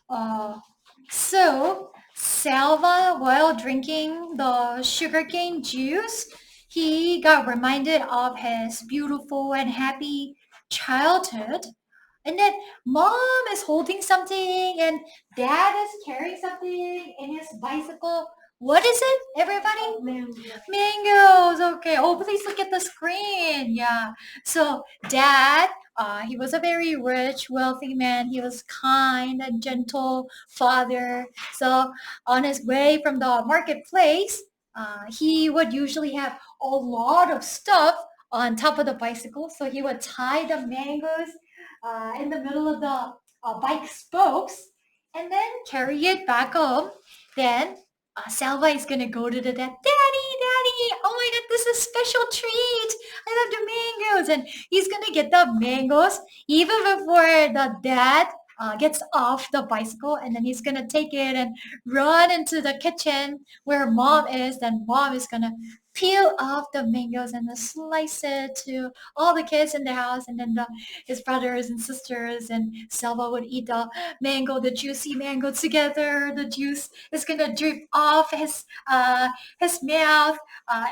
Uh, so Salva, while drinking the sugarcane juice, he got reminded of his beautiful and happy childhood. And then mom is holding something and dad is carrying something in his bicycle. What is it, everybody? Mangoes. Okay. Oh, please look at the screen. Yeah. So dad, he was a very rich, wealthy man. He was kind and gentle father. So on his way from the marketplace, he would usually have a lot of stuff on top of the bicycle. So he would tie the mangoes in the middle of the bike spokes and then carry it back home. Then Salva is gonna go to the dad. Daddy, oh my god, this is a special treat. I love the mangoes. And he's gonna get the mangoes even before the dad gets off the bicycle, and then he's gonna take it and run into the kitchen where mom is. Then mom is gonna peel off the mangoes and then slice it to all the kids in the house, and then his brothers and sisters and Selva would eat the juicy mango together. The juice is gonna drip off his mouth.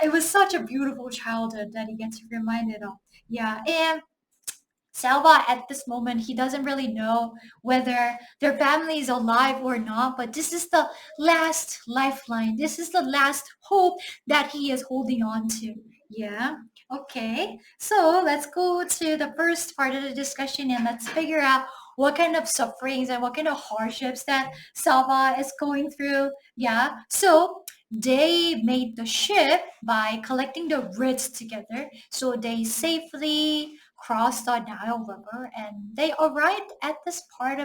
It was such a beautiful childhood that he gets reminded of. Yeah, and Selva at this moment, he doesn't really know whether their family is alive or not, but this is the last lifeline. This is the last hope that he is holding on to. Yeah. Okay. So let's go to the first part of the discussion and let's figure out what kind of sufferings and what kind of hardships that Selva is going through. Yeah. So they made the ship by collecting the reeds together. So they safely crossed the Nile River and they arrived at this part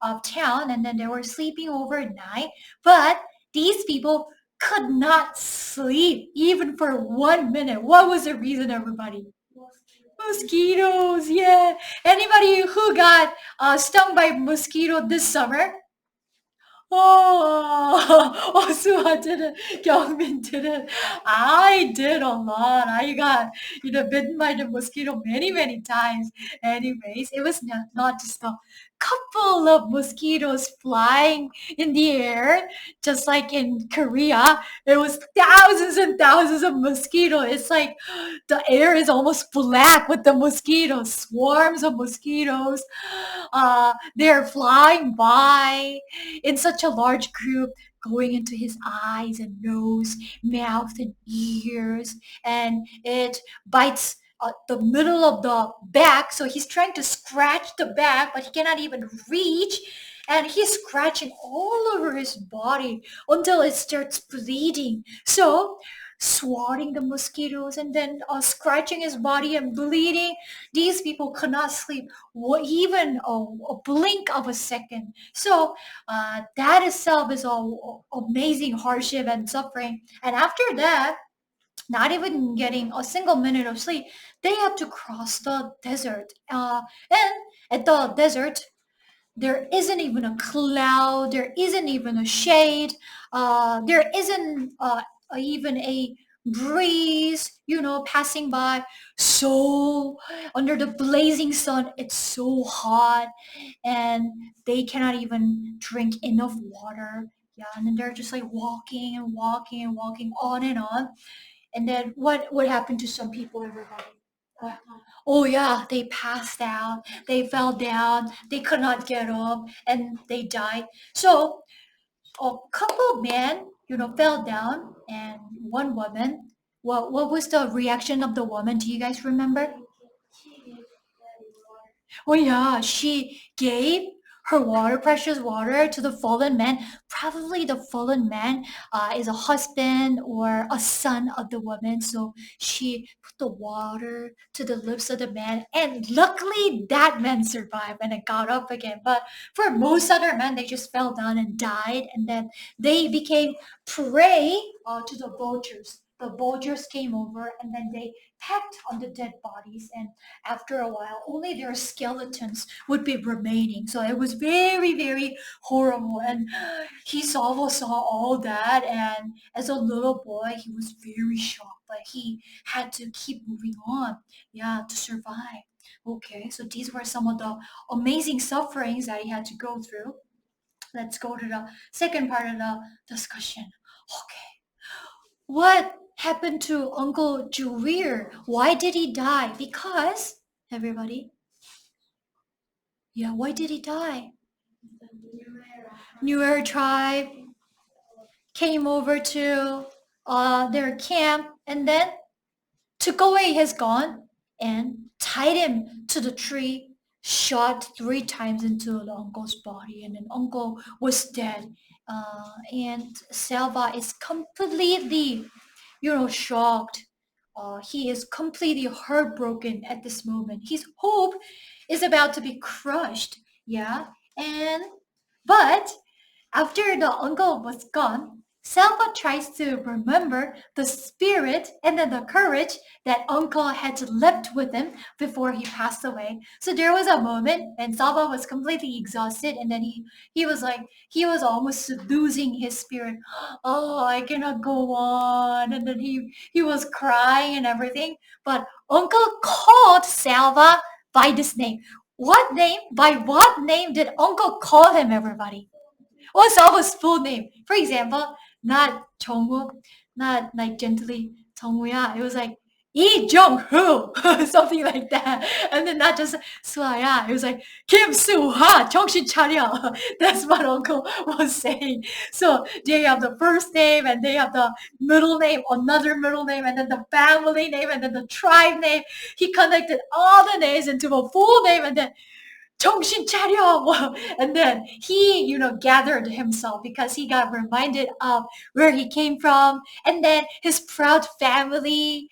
of town, and then they were sleeping overnight. But these people could not sleep even for 1 minute. What was the reason, everybody? Mosquitoes, yeah. Anybody who got stung by mosquito this summer? Oh, oh, Suha did it. Kyungmin did it. I did a lot. I got, bitten by the mosquito many, many times. Anyways, it was not just a couple of mosquitoes flying in the air, just like in Korea. It was thousands and thousands of mosquitoes. It's like the air is almost black with the mosquitoes, swarms of mosquitoes. They're flying by in such a large group, going into his eyes and nose, mouth and ears, and it bites the middle of the back. So he's trying to scratch the back, but he cannot even reach. And he's scratching all over his body until it starts bleeding. So swatting the mosquitoes and then scratching his body and bleeding. These people could not sleep even a blink of a second. So that itself is all amazing hardship and suffering. And after that, not even getting a single minute of sleep, they have to cross the desert. And at the desert, there isn't even a cloud. There isn't even a shade. There isn't even a breeze, passing by. So under the blazing sun, it's so hot, and they cannot even drink enough water. Yeah, and then they're just like walking and walking and walking on and on. And then what would happen to some people, everybody? Uh, oh yeah, they passed out, they fell down, they could not get up, and they died. So a couple men, fell down, and one woman. What was the reaction of the woman? Do you guys remember? Oh yeah, she gave her water, precious water, to the fallen man. Probably the fallen man is a husband or a son of the woman. So she put the water to the lips of the man, and luckily that man survived and it got up again. But for most other men, they just fell down and died, and then they became prey to the vultures. The vultures came over, and then they pecked on the dead bodies, and after a while, only their skeletons would be remaining. So it was very, very horrible. And saw all that. And as a little boy, he was very shocked, but he had to keep moving on, yeah, to survive. Okay, so these were some of the amazing sufferings that he had to go through. let's go to the second part of the discussion. Okay. What happened to Uncle Juir? Why did he die? Because, everybody, yeah, why did he die? Nuer tribe came over to their camp and then took away his gun and tied him to the tree, shot 3 times into the uncle's body, and then uncle was dead. And Selva is completely, shocked. He is completely heartbroken at this moment. His hope is about to be crushed. Yeah, and but after the uncle was gone, Selva tries to remember the spirit and then the courage that uncle had left with him before he passed away. So there was a moment when Selva was completely exhausted and then he was like he was almost losing his spirit. Oh, I cannot go on. And then he was crying and everything. But uncle called Selva by this name. What name? By what name did uncle call him, everybody? What's Alva's full name? For example, not Jongwoo, not like gently Jongwoo야. It was like Lee Jong-hoo, something like that. And then not just 수아야. It was like Kim Soo-ha, 정신 차려. That's what Uncle was saying. So they have the first name and they have the middle name, another middle name, and then the family name, and then the tribe name. He connected all the names into a full name, and then 정신 차려! And then he, gathered himself because he got reminded of where he came from and then his proud family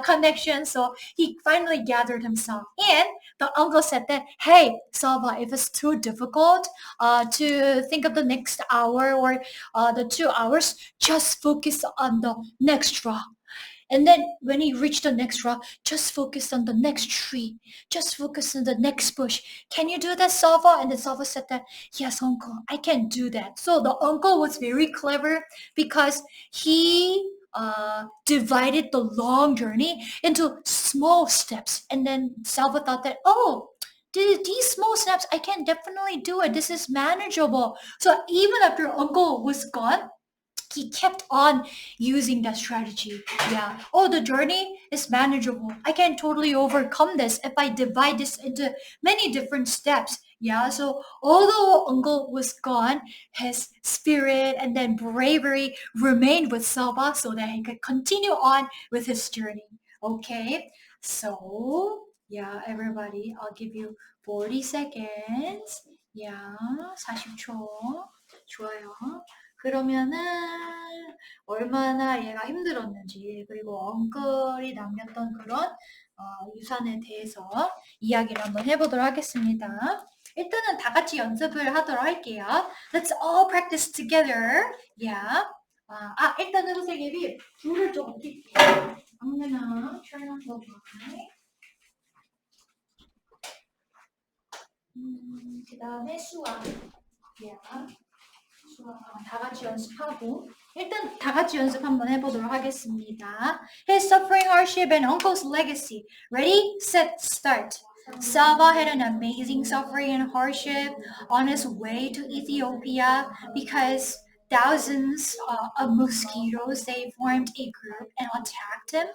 connection. So he finally gathered himself. And the uncle said that, hey, Salva, if it's too difficult to think of the next hour or the 2 hours, just focus on the next rock. And then when he reached the next rock, just focus on the next tree. Just focus on the next bush. Can you do that, Salva? And then Salva said that, yes, uncle, I can do that. So the uncle was very clever because he divided the long journey into small steps. And then Salva thought that, oh, these small steps, I can definitely do it. This is manageable. So even after uncle was gone, he kept on using that strategy. Yeah. Oh, the journey is manageable. I can totally overcome this if I divide this into many different steps. Yeah. So although uncle was gone, his spirit and then bravery remained with Selva so that he could continue on with his journey. Okay. So yeah, everybody, I'll give you 40 seconds. Yeah, 40초. 좋아요. 그러면은 얼마나 얘가 힘들었는지 그리고 엉클이 남겼던 그런 유산에 대해서 이야기를 한번 해보도록 하겠습니다. 일단은 다 같이 연습을 하도록 할게요. Let's all practice together. Yeah. 일단은 선생님이 불을 좀 켜게요. I'm gonna turn on the light. 그 다음에 수학. Yeah. 다 같이 연습하고 일단 다 같이 연습 한번 해보도록 하겠습니다. His suffering, hardship, and uncle's legacy. Ready, set, start. Salva had an amazing suffering and hardship on his way to Ethiopia because thousands of mosquitoes, they formed a group and attacked him.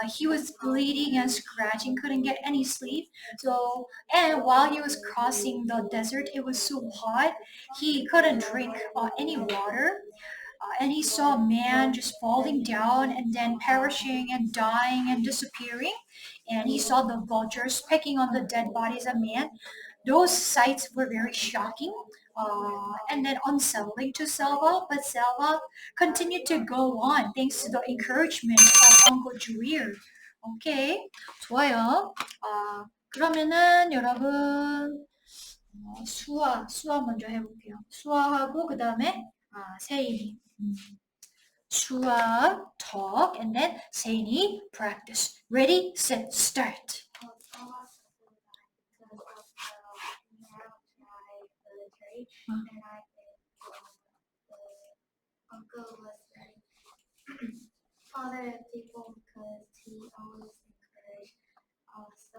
He was bleeding and scratching, couldn't get any sleep. So, and while he was crossing the desert, it was so hot, he couldn't drink any water. And he saw a man just falling down and then perishing and dying and disappearing. And he saw the vultures pecking on the dead bodies of man. Those sights were very shocking and then unsettling to Selva, but Selva continued to go on thanks to the encouragement of Uncle Juir. 오케이, 좋아요. 그러면은 여러분 수화 먼저 해볼게요. 수화하고 그 다음에 세인이. 수화 talk and then 세인이 practice. Ready, set, start. And I think the uncle was very father of people because he always encouraged us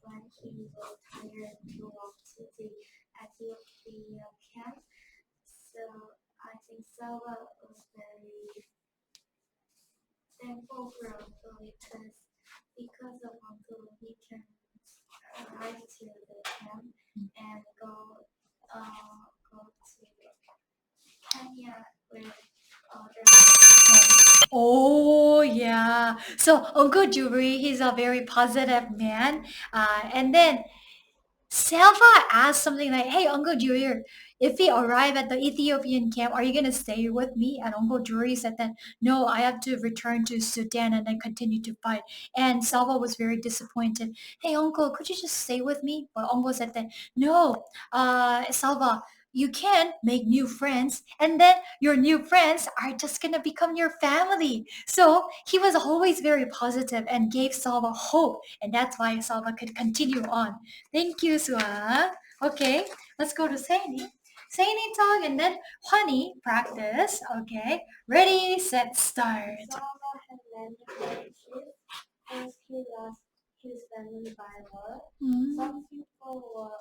when he was tired to walk to the Ethiopia camp. So I think Salva was very thankful for Uncle because of Uncle he can arrive to the camp and go to Kenya with other. Oh, yeah. So Uncle Jubri, he's a very positive man. And then Selva asked something like, "Hey, Uncle Juri, if we arrive at the Ethiopian camp, are you gonna stay with me?" And Uncle Juri said that, "No, I have to return to Sudan and then continue to fight." And Selva was very disappointed. "Hey, Uncle, could you just stay with me?" But Uncle said that, "No, Selva, you can make new friends, and then your new friends are just gonna become your family." So he was always very positive and gave Salva hope, and that's why Salva could continue on. Thank you, Sua. Okay, let's go to Saini. Saini talk and then Honey practice. Okay, ready, set, start. Salva had many friendships as he lost his family by war. Some people were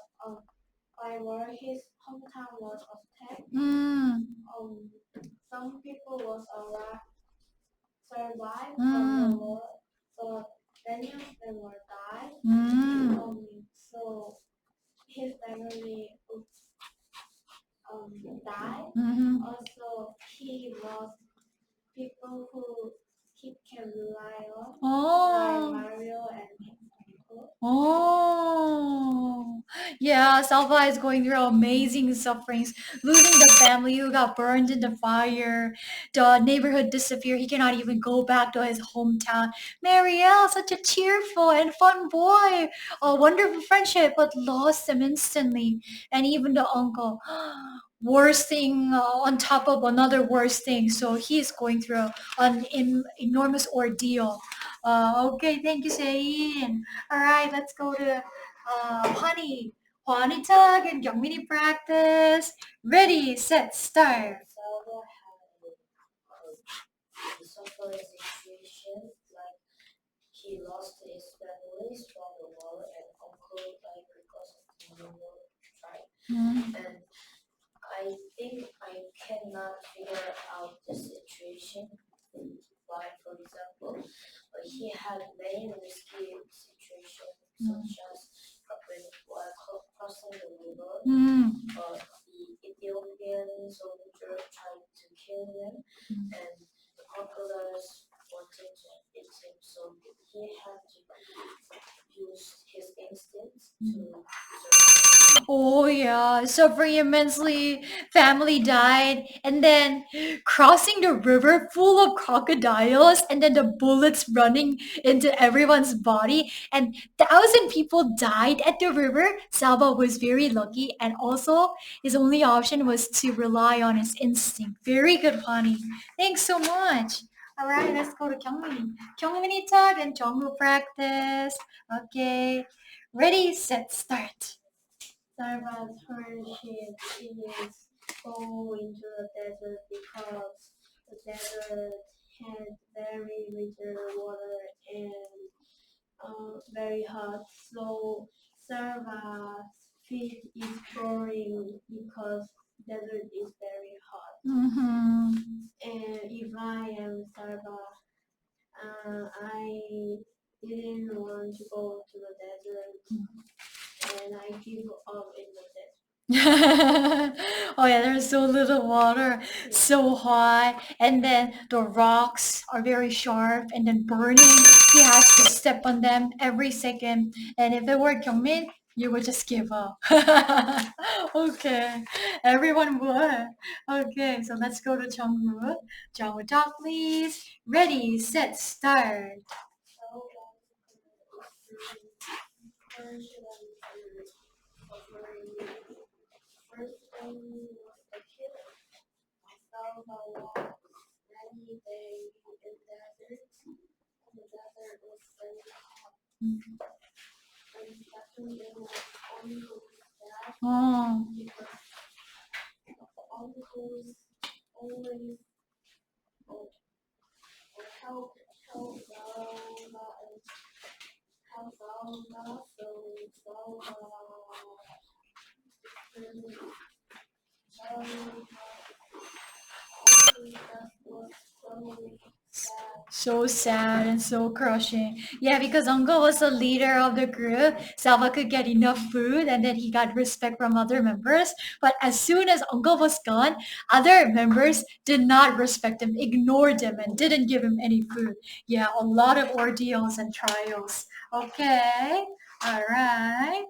by war. His hometown was attacked. Some people was survived from the war, but many of them were died. So his family died. Also, he lost people who he can rely on, like Mario and Michael. Oh, yeah, Salva is going through amazing sufferings, losing the family who got burned in the fire, the neighborhood disappeared. He cannot even go back to his hometown. Marielle, such a cheerful and fun boy, a wonderful friendship, but lost him instantly. And even the uncle, worst thing on top of another worst thing. So he's going through an enormous ordeal. Okay, thank you, Shane. All right, let's go to Honey. Honey tug and young mini practice. Ready, set, start. Salva had suffered a situation like he lost his family from the war and uncle died because of the war strike. And I think I cannot figure out the situation. Like, for example, he had many risky situations, such as while crossing the river, the Ethiopian soldier tried to kill him, and the crocodiles wanted to eat him, so he had to use his instincts to survive. Oh yeah, suffering immensely. Family died, and then crossing the river full of crocodiles, and then the bullets running into everyone's body, and 1,000 people died at the river. Salva was very lucky, and also his only option was to rely on his instinct. Very good, Pani. Thanks so much. All right, let's go to Kyungmin. Kyungmin talk and Jongwoo practice. Okay, ready, set, start. Sarva's friendship is go into the desert because the desert has very little water and very hot. So Sarva's feet is boring because desert is very hot. And if I am Sarva, I didn't want to go to the desert, and I give up in the desert. Oh yeah, there's so little water, so hot, and then the rocks are very sharp and then burning. He has to step on them every second. And if it were Kyungmin, you would just give up. Okay, everyone would. Okay, so let's go to Jungwoo. Jungwoo talk please. Ready, set, start. First thing was the killer. Salva walked many days in the desert. The desert was very hot. And second there was uncle's death because the uncles always help Salva and help Salva, so Salva So sad and so crushing. Yeah, because Uncle was the leader of the group, Salva could get enough food and then he got respect from other members. But as soon as Uncle was gone, other members did not respect him, ignored him, and didn't give him any food. Yeah, a lot of ordeals and trials. Okay, all right.